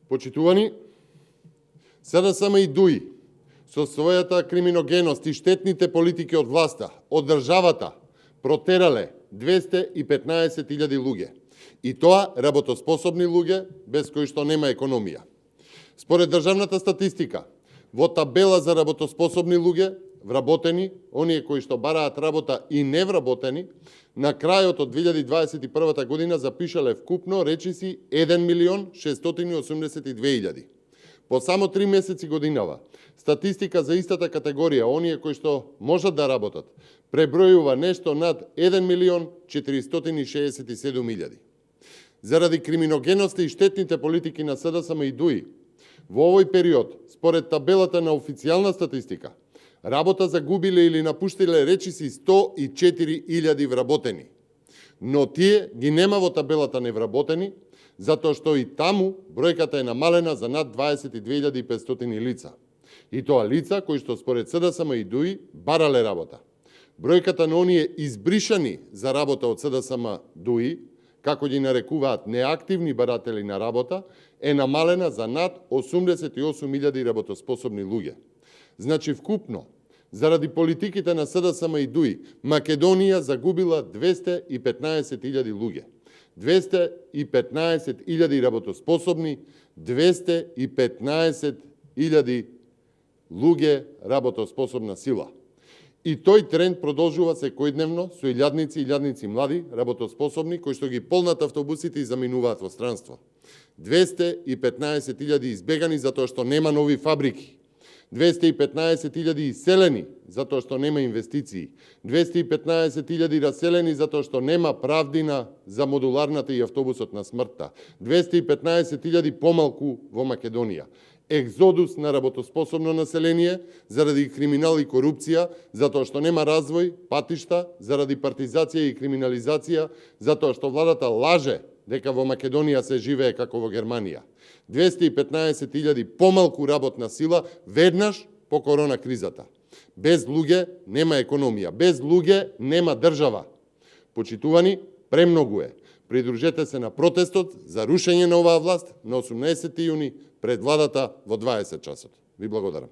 Почитувани, СДСМ и ДУИ со својата криминогеност и штетните политики од власта, од државата, протерале 215.000 луѓе. И тоа работоспособни луѓе без кои што нема економија. Според државната статистика, во табела за работоспособни луѓе, вработени, оние кои што бараат работа и невработени, на крајот од 2021 година запишале вкупно речиси 1.682.000. По само 3 месеци годинава, статистика за истата категорија, оние кои што можат да работат, пребројува нешто над 1.467.000. Заради криминогеноста и штетните политики на СДСМ и ДУИ, во овој период, според табелата на официјална статистика, работа загубиле или напуштиле речиси 104.000 вработени. Но тие ги нема во табелата невработени, затоа што и таму бројката е намалена за над 22.500 лица. И тоа лица кои што според СДСМ и ДУИ барале работа. Бројката на оние избришани за работа од СДСМ ДУИ, како ги нарекуваат неактивни баратели на работа, е намалена за над 88.000 работоспособни луѓе. Значи вкупно, заради политиките на СДСМ и ДУИ, Македонија загубила 215.000 луѓе. 215.000 работоспособни, 215.000 луѓе работоспособна сила. И тој тренд продолжува секојдневно со илјадници млади работоспособни кои што ги полнат автобусите и заминуваат во странство. 215.000 избегани затоа што нема нови фабрики. 215.000 иселени затоа што нема инвестиции. 215.000 раселени затоа што нема правдина за модуларната и автобусот на смртта. 215.000 помалку во Македонија. Екзодус на работоспособно население заради криминал и корупција, затоа што нема развој, патишта, заради партизација и криминализација, затоа што владата лаже дека во Македонија се живее како во Германија. 215.000 помалку работна сила веднаш по корона кризата. Без луѓе нема економија, без луѓе нема држава. Почитувани, премногу е. Придружете се на протестот за рушење на оваа власт на 18 јуни пред владата во 20 часот. Ви благодарам.